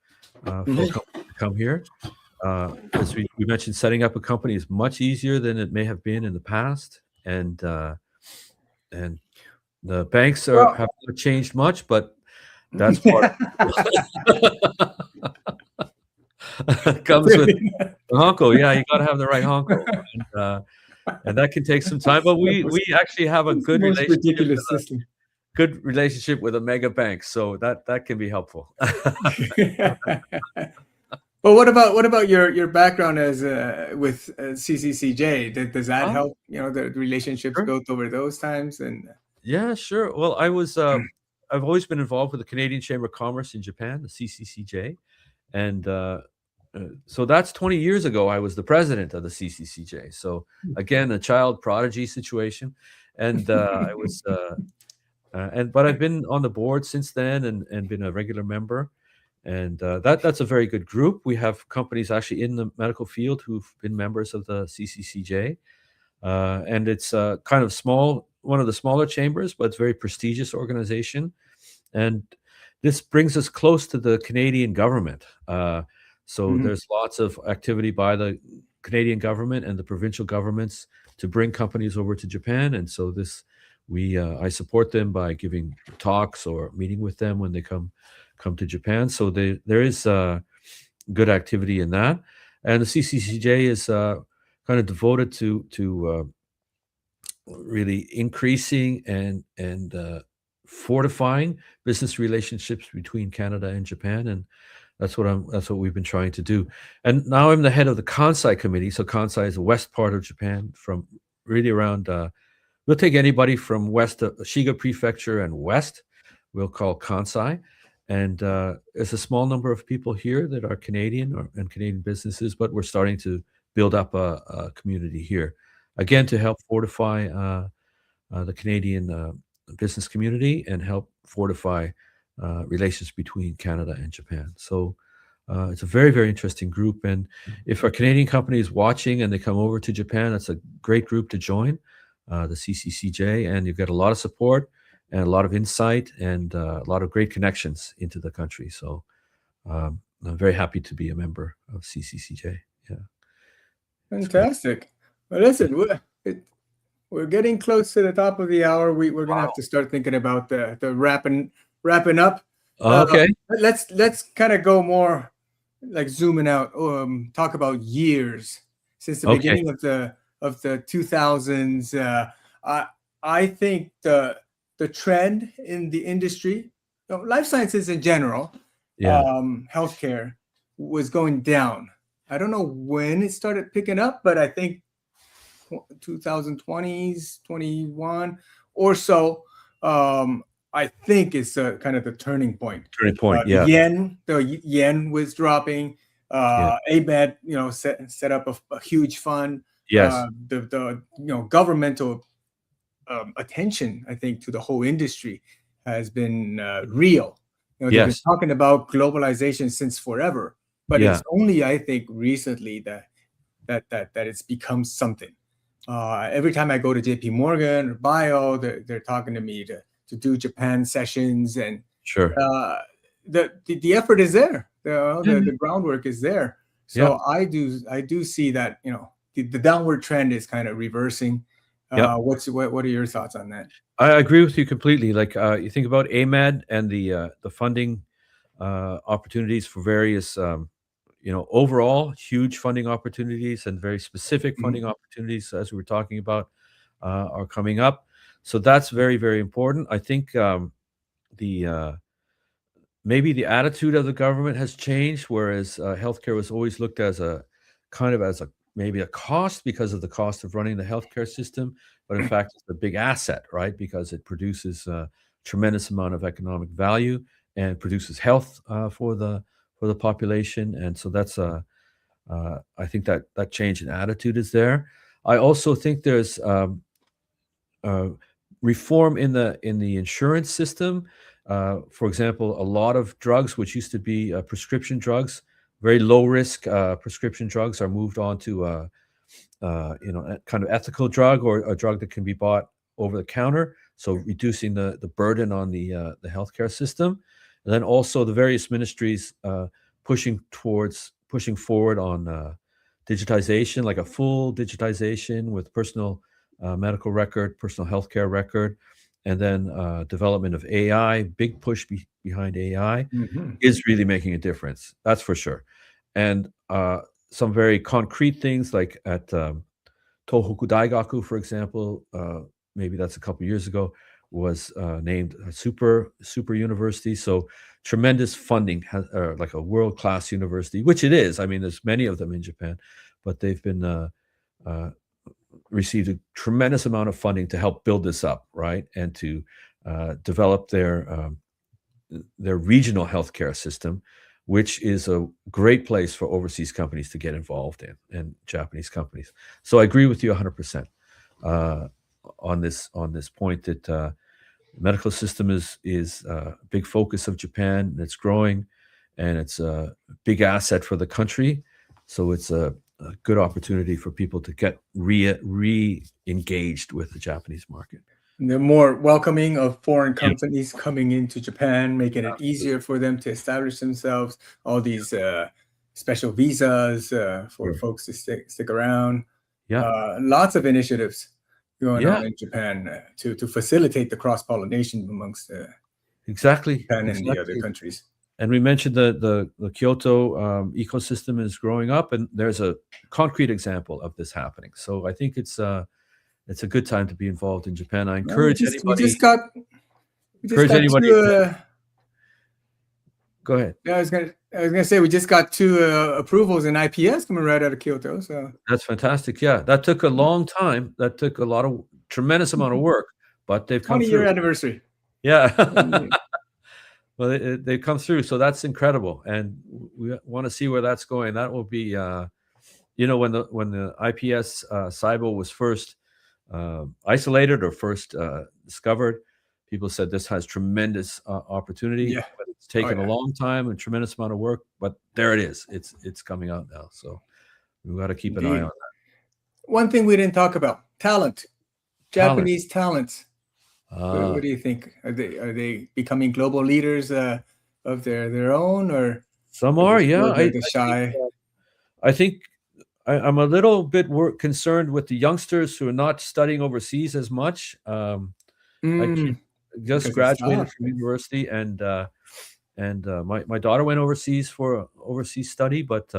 for companies to come here. As we mentioned, setting up a company is much easier than it may have been in the past, and the banks have not changed much, but that's part of comes with the honko. Yeah, you got to have the right honko, and that can take some time. But we actually have a good relationship with a mega bank, so that can be helpful. Well, what about your background as with CCCJ? Does that help? The relationships built over those times, and yeah, sure. Well, I've always been involved with the Canadian Chamber of Commerce in Japan, the CCCJ, and so that's 20 years ago. I was the president of the CCCJ. So again, a child prodigy situation, and I was, but I've been on the board since then and been a regular member. And that's a very good group. We have companies actually in the medical field who've been members of the CCCJ, and it's kind of small, one of the smaller chambers, but it's a very prestigious organization. And this brings us close to the Canadian government. So there's lots of activity by the Canadian government and the provincial governments to bring companies over to Japan. And so I support them by giving talks or meeting with them when they come to Japan. So there is good activity in that, and the CCCJ is kind of devoted to really increasing and fortifying business relationships between Canada and Japan, and that's what we've been trying to do. And now I'm the head of the Kansai committee. So Kansai is the west part of Japan, from really around. We'll take anybody from west of Shiga Prefecture and west. We'll call Kansai. And there's a small number of people here that are Canadian and Canadian businesses, but we're starting to build up a community here, again, to help fortify the Canadian business community and help fortify relations between Canada and Japan. So it's a very, very interesting group. And if a Canadian company is watching and they come over to Japan, that's a great group to join, the CCCJ, and you've got a lot of support and a lot of insight and a lot of great connections into the country. So I'm very happy to be a member of CCCJ. Yeah. Fantastic. Well, listen, we're getting close to the top of the hour. We're going to have to start thinking about the wrapping up. Okay. Let's kind of go more like zooming out, talk about years since the beginning of the 2000s. I think the trend in the industry, life sciences in general, healthcare, was going down. I don't know when it started picking up, but I think 2020s, 21 or so, I think it's kind of the turning point. The yen was dropping. ABED, set up a huge fund. Yes. The governmental attention, I think, to the whole industry has been real. They've been talking about globalization since forever, but it's only, I think, recently that it's become something. Every time I go to JP Morgan or Bio, they're talking to me to do Japan sessions, and the effort is there. The groundwork is there. So I do see that the downward trend is kind of reversing. What are your thoughts on that? I agree with you completely. Like you think about AMED and the funding opportunities for various, overall huge funding opportunities and very specific funding opportunities, as we were talking about, are coming up. So that's very, very important. I think maybe the attitude of the government has changed, whereas healthcare was always looked as maybe a cost because of the cost of running the healthcare system, but in fact, it's a big asset, right? Because it produces a tremendous amount of economic value and produces health for the population, and so that's I think that change in attitude is there. I also think there's reform in the insurance system. For example, a lot of drugs which used to be prescription drugs very low risk prescription drugs are moved on to a kind of ethical drug or a drug that can be bought over the counter. So reducing the burden on the healthcare system. And then also the various ministries pushing forward on digitization, like a full digitization with personal medical record, personal healthcare record, and then development of AI. Big push behind AI is really making a difference. That's for sure. And some very concrete things like at Tohoku Daigaku, for example, maybe that's a couple years ago, was named a super university. So tremendous funding, like a world-class university, which it is. I mean, there's many of them in Japan, but they've been received a tremendous amount of funding to help build this up, right, and to develop their regional healthcare system, which is a great place for overseas companies to get involved in, and Japanese companies. So I agree with you 100% on this point that the medical system is a big focus of Japan, and it's growing, and it's a big asset for the country. So it's a good opportunity for people to get re-engaged with the Japanese market. They're more welcoming of foreign companies coming into Japan, making it easier for them to establish themselves. All these special visas for folks to stick around. Lots of initiatives going on in Japan to facilitate the cross-pollination amongst Japan and the other countries. And we mentioned the Kyoto ecosystem is growing up, and there's a concrete example of this happening. So I think it's a good time to be involved in Japan. I encourage anybody. Go ahead. Yeah, I was gonna say we just got 2 approvals in IPS coming right out of Kyoto. So that's fantastic. Yeah, that took a long time. That took a tremendous amount of work, but they've come through. 20-year anniversary. Yeah. Well, they come through, so that's incredible, and we want to see where that's going. That will be, when the IPS SIBO was first isolated or first discovered, people said this has tremendous opportunity. But it's taken a long time and tremendous amount of work, but there it is. It's coming out now, so we've got to keep an eye on that. One thing we didn't talk about: talent, Japanese talents. What do you think? Are they becoming global leaders of their own, or some are? Yeah, I think I'm a little bit concerned with the youngsters who are not studying overseas as much. I just graduated from university, and my daughter went overseas for overseas study, but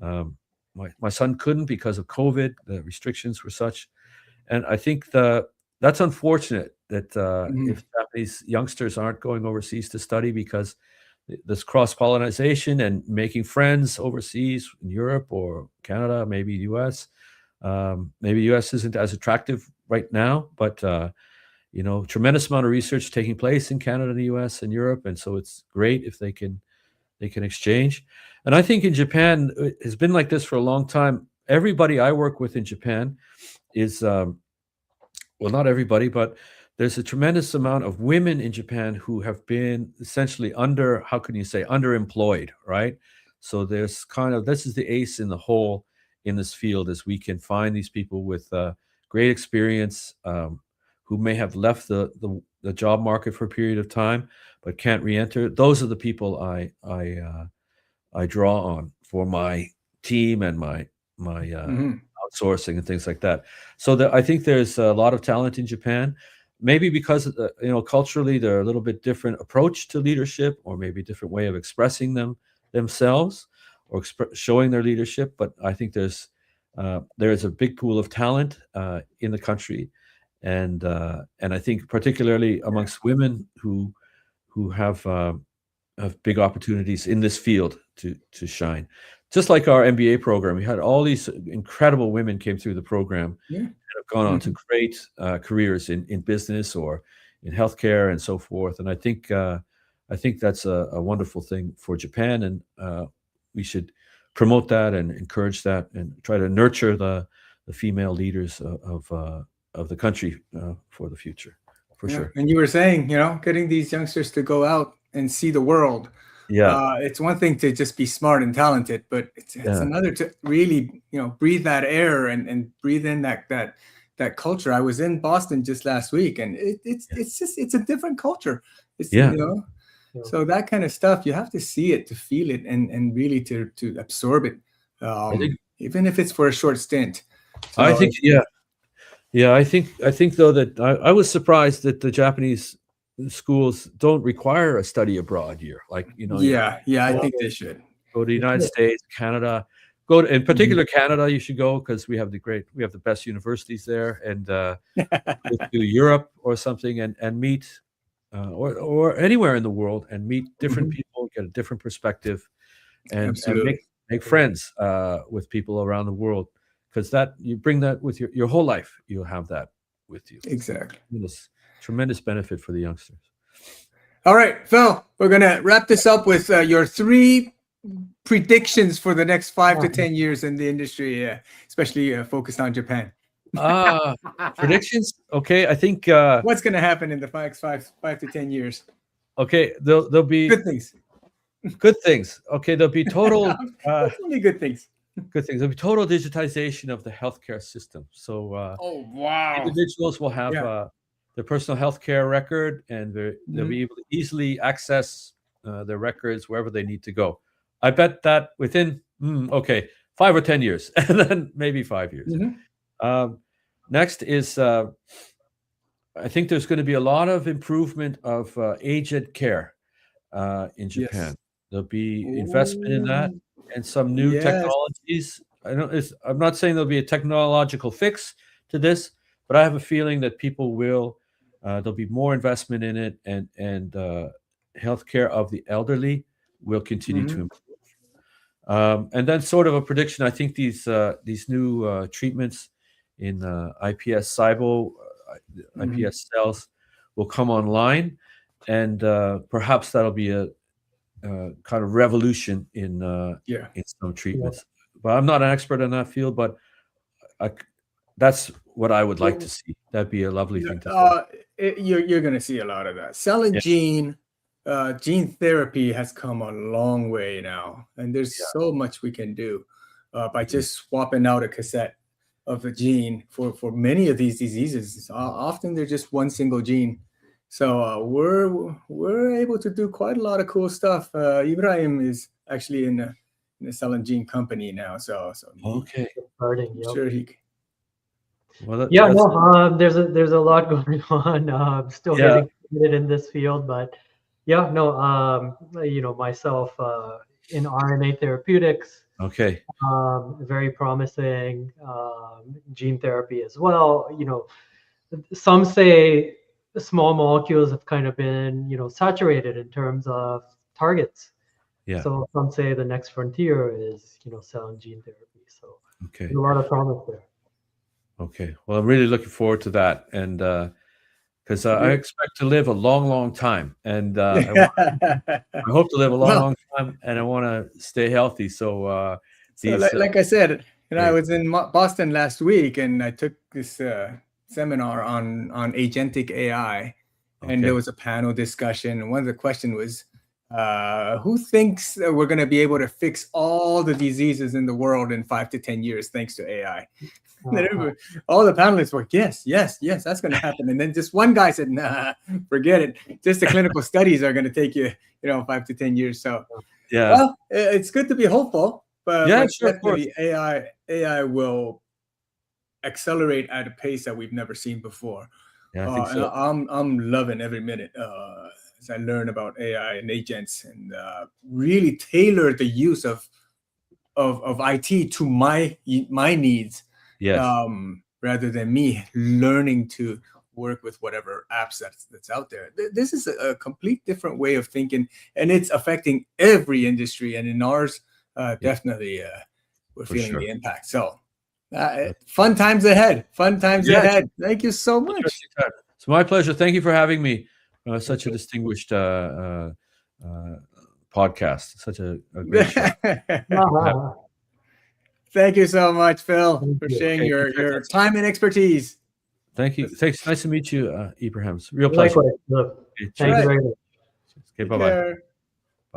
my son couldn't because of COVID. The restrictions were such, and I think that's unfortunate that if Japanese youngsters aren't going overseas to study, because this cross-pollination and making friends overseas in Europe or Canada, maybe US. Maybe US isn't as attractive right now, but tremendous amount of research taking place in Canada, the US, and Europe, and so it's great if they can exchange. And I think in Japan, it has been like this for a long time. Everybody I work with in Japan is well, not everybody, but there's a tremendous amount of women in Japan who have been essentially underemployed, right? So there's this is the ace in the hole in this field, as we can find these people with great experience who may have left the job market for a period of time but can't re-enter. Those are the people I draw on for my team and my outsourcing and things like that. So I think there's a lot of talent in Japan. Maybe because culturally they're a little bit different approach to leadership, or maybe a different way of expressing themselves or showing their leadership. But I think there's a big pool of talent in the country, and I think particularly amongst women who have big opportunities in this field to shine. Just like our MBA program, we had all these incredible women came through the program and have gone on to great careers in business or in healthcare and so forth. And I think that's a wonderful thing for Japan, and we should promote that and encourage that and try to nurture the female leaders of the country for the future, for sure. And you were saying, getting these youngsters to go out and see the world. It's one thing to just be smart and talented, but it's another to really, breathe that air and breathe in that culture. I was in Boston just last week, and it's a different culture. So that kind of stuff, you have to see it to feel it and really to absorb it, even if it's for a short stint. So I think I think though that I was surprised that the Japanese schools don't require a study abroad year. Like, I think they should go to the United States, Canada. Go to, in particular, Canada. You should go because we have the best universities there, and go to Europe or something and meet, or anywhere in the world and meet different people, get a different perspective, and make friends with people around the world. Because that you bring that with your whole life, you'll have that with you. Exactly. Tremendous benefit for the youngsters. All right, Phil, we're gonna wrap this up with your 3 predictions for the next 5 to 10 years in the industry, especially focused on Japan. Predictions? Okay, I think what's gonna happen in the 5 to 10 years? Okay, there'll be good things. Good things. Okay, there'll be total only good things. Good things. There'll be total digitization of the healthcare system. So, individuals will have their personal healthcare record, and they'll be able to easily access their records wherever they need to go. I bet that within 5 or 10 years, and then maybe 5 years. Next is, I think there's going to be a lot of improvement of aged care in Japan. There'll be investment in that. And some new technologies. I'm not saying there'll be a technological fix to this, but I have a feeling that people will. There'll be more investment in it, and healthcare of the elderly will continue to improve. And then, sort of a prediction. I think these new treatments in iPS SIBO, iPS cells, will come online, and perhaps that'll be a kind of revolution in some treatments. But I'm not an expert in that field, but that's what I would like to see. That'd be a lovely thing to see. You're going to see a lot of that. Cell and gene therapy has come a long way now, and there's so much we can do by just swapping out a cassette of a gene for many of these diseases. Often they're just one single gene. So we're able to do quite a lot of cool stuff. Ibrahim is actually in a cell and gene company now. So okay, sure he. Well, there's a lot going on. Still getting committed in this field, but myself in RNA therapeutics. Okay. Very promising gene therapy as well. Some say small molecules have kind of been, saturated in terms of targets. So some say the next frontier is, cell and gene therapy. So there's a lot of promise there. Okay. Well, I'm really looking forward to that, and because I expect to live a long, long time, and I hope to live a long, long time, and I want to stay healthy. So, like I said, I was in Boston last week, and I took this seminar on agentic AI, and there was a panel discussion, and one of the questions was, who thinks that we're going to be able to fix all the diseases in the world in 5 to 10 years thanks to AI? All the panelists were, yes, that's going to happen. And then just one guy said, nah, forget it. Just the clinical studies are going to take you, 5 to 10 years. So, well, it's good to be hopeful, but definitely AI will accelerate at a pace that we've never seen before. I think so. I'm loving every minute as I learn about AI and agents, and really tailor the use of IT to my needs. Rather than me learning to work with whatever apps that's out there. This is a complete different way of thinking, and it's affecting every industry. And in ours, definitely, we're feeling the impact. So, fun times ahead. Ahead. Thank you so much. It's my pleasure. Thank you for having me. Such a distinguished podcast. Such a great show. Thank you so much, Phil, for sharing your time and expertise. Thank you. Thanks. Nice to meet you, Ibrahim. It's a real pleasure. Thank you very much. Okay, bye-bye.